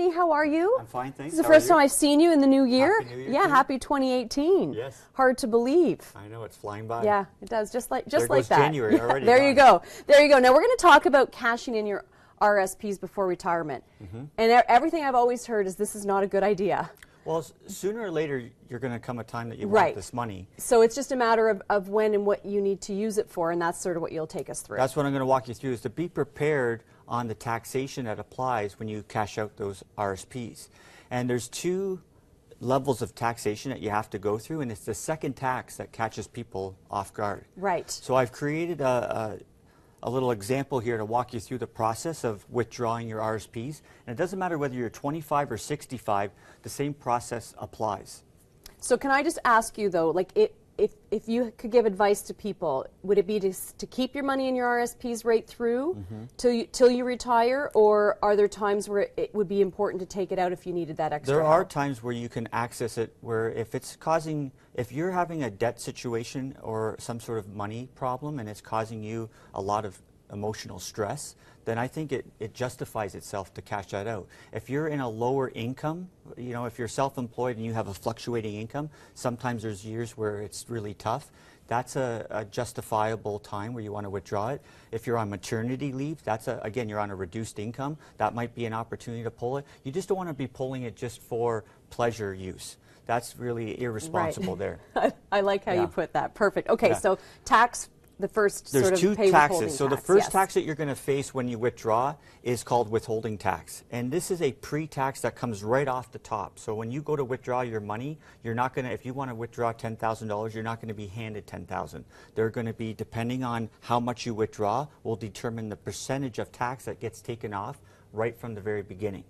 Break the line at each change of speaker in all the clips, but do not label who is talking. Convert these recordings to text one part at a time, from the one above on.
Anthony, how are you?
I'm fine, thanks.
This is the first time I've seen you in the new year.
Happy New Year
Yeah,
to you.
happy 2018.
Yes.
Hard to believe.
I know, it's flying by.
Yeah, it does, just like
There
that.
goes January already.
There you go. There you go. Now we're going to talk about cashing in your RRSPs before retirement. And everything I've always heard is this is not a good idea.
Well, sooner or later, you're going to come a time that you
Right.
want this money.
So it's just a matter of when and what you need to use it for, and that's sort of what you'll take us through.
That's what I'm going to walk you through, is to be prepared on the taxation that applies when you cash out those RSPs. And there's two levels of taxation that you have to go through, and it's the second tax that catches people off guard.
Right.
So I've created a little example here to walk you through the process of withdrawing your RSPs. And it doesn't matter whether you're 25 or 65, the same process applies.
So can I just ask you though, like if you could give advice to people, would it be to keep your money in your RSPs right through till you retire, or are there times where it would be important to take it out if you needed that extra
There are
help?
times where you can access it where if you're having a debt situation or some sort of money problem and it's causing you a lot of emotional stress, then I think it justifies itself to cash that out. If you're in a lower income, you know, if you're self-employed and you have a fluctuating income, sometimes there's years where it's really tough. That's a justifiable time where you want to withdraw it. If you're on maternity leave, again, you're on a reduced income, that might be an opportunity to pull it. You just don't want to be pulling it just for pleasure use. That's really irresponsible there.
I like how
Yeah.
you put that. Perfect. Okay,
Yeah.
so tax, the first
There's
sort of
two
pay withholding
taxes. So the
tax,
first
yes.
tax that you're going to face when you withdraw is called withholding tax. And this is a pre-tax that comes right off the top. So when you go to withdraw your money, you're not going to, if you want to withdraw $10,000, you're not going to be handed $10,000. They're going to be, depending on how much you withdraw, will determine the percentage of tax that gets taken off right from the very beginning.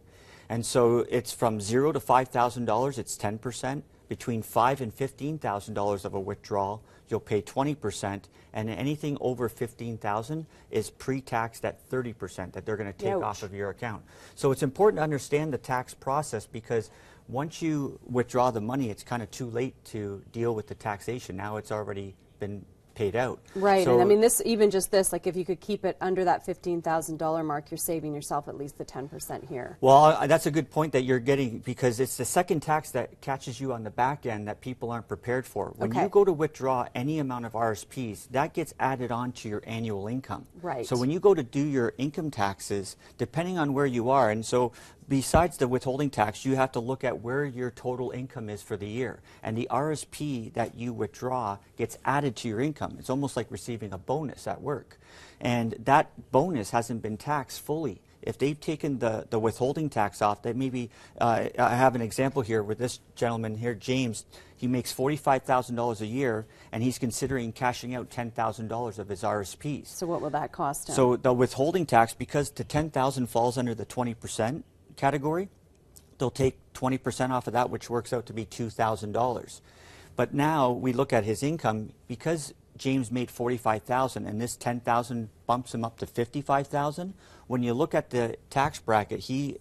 And so it's from $0 to $5,000, it's 10%. Between $5,000 and $15,000 of a withdrawal, you'll pay 20%, and anything over $15,000 is pre-taxed at 30% that they're going to take
Ouch.
off of your account. So it's important to understand the tax process, because once you withdraw the money, it's kind of too late to deal with the taxation. Now it's already been paid out.
Right,
So,
and I mean even just this, like if you could keep it under that $15,000 mark, you're saving yourself at least the 10% here.
well, that's a good point that you're getting, because it's the second tax that catches you on the back end that people aren't prepared for. When
Okay.
you go to withdraw any amount of RSPs, that gets added on to your annual income.
Right.
So when you go to do your income taxes, depending on where you are, and so besides the withholding tax, you have to look at where your total income is for the year. And the RSP that you withdraw gets added to your income. It's almost like receiving a bonus at work. And that bonus hasn't been taxed fully. If they've taken the withholding tax off, that maybe, I have an example here with this gentleman here, James. He makes $45,000 a year, and he's considering cashing out $10,000 of his RSPs.
So what will that cost him?
So the withholding tax, because the $10,000 falls under the 20% category, they'll take 20% off of that, which works out to be $2,000. But now we look at his income, because James made $45,000 and this $10,000 bumps him up to $55,000. When you look at the tax bracket, he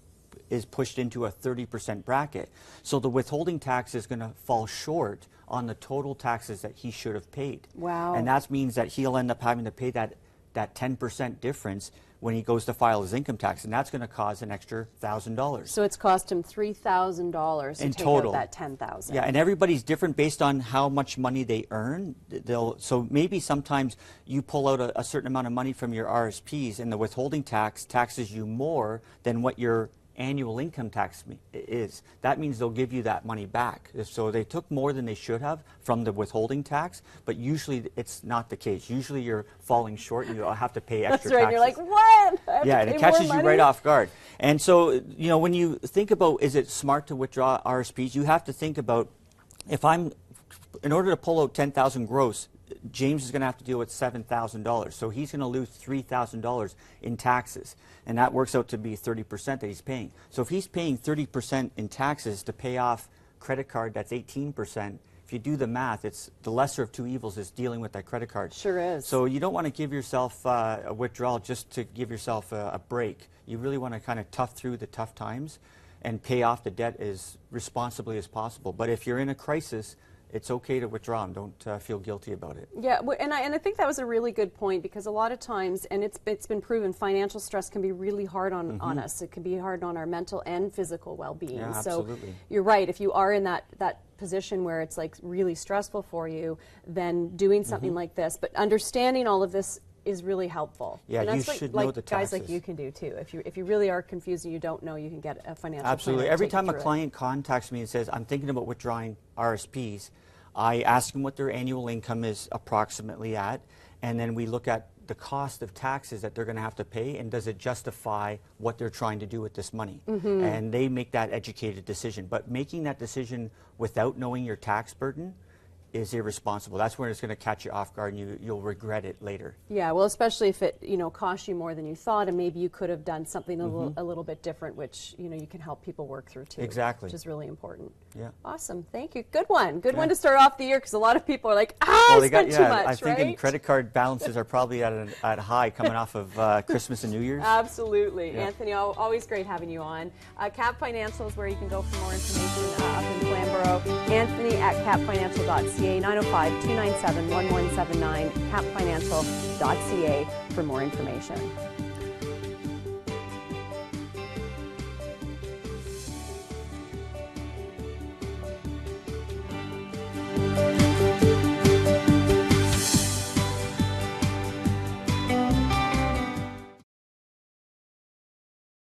is pushed into a 30% bracket. So the withholding tax is going to fall short on the total taxes that he should have paid.
Wow.
And that means that he'll end up having to pay that 10% difference when he goes to file his income tax, and that's going to cause an extra $1,000.
So it's cost him $3,000 to
In
take
total.
out that $10,000.
Yeah, and everybody's different based on how much money they earn. So maybe sometimes you pull out a certain amount of money from your RSPs, and the withholding tax taxes you more than what your annual income tax is. That means they'll give you that money back. So they took more than they should have from the withholding tax, but usually it's not the case. Usually you're falling short and you'll have to pay extra
That's right,
taxes.
you're like, what? I have
Yeah,
to
and
pay
it
more
catches you
money?
right off guard. And so, you know, when you think about, is it smart to withdraw RSPs, you have to think about, in order to pull out $10,000 gross, James is going to have to deal with $7,000. So he's going to lose $3,000 in taxes. And that works out to be 30% that he's paying. So if he's paying 30% in taxes to pay off credit card that's 18%, if you do the math, it's the lesser of two evils is dealing with that credit card.
Sure is.
So you don't want to give yourself a withdrawal just to give yourself a break. You really want to kind of tough through the tough times and pay off the debt as responsibly as possible. But if you're in a crisis, it's okay to withdraw them. Don't feel guilty about it.
Yeah, and I think that was a really good point, because a lot of times, and it's been proven, financial stress can be really hard on us. It can be hard on our mental and physical well-being.
Yeah,
so
absolutely.
you're right. If you are in that position where it's like really stressful for you, then doing something like this, but understanding all of this is really helpful.
Yeah,
and that's
you should know the taxes.
Guys like you can do too. If you really are confused and you don't know, you can get a financial
Absolutely.
planner to
Every
take you
time a
through it.
client contacts me and says, I'm thinking about withdrawing RSPs, I ask them what their annual income is approximately at, and then we look at the cost of taxes that they're going to have to pay, and does it justify what they're trying to do with this money? And they make that educated decision. But making that decision without knowing your tax burden is irresponsible. That's when it's going to catch you off guard, and you'll regret it later.
Yeah, well, especially if it costs you more than you thought, and maybe you could have done something a little bit different, which you can help people work through too.
Exactly.
Which is really important.
Yeah.
Awesome. Thank you. Good one. Good one to start off the year, because a lot of people are like, I spent too much,
I'm thinking
right?
credit card balances are probably at a high coming off of Christmas and New Year's.
Absolutely.
Yeah.
Anthony, always great having you on. Cap Financial is where you can go for more information up in Flamborough. Anthony at capfinancial.ca, 905-297-1179, capfinancial.ca for more information.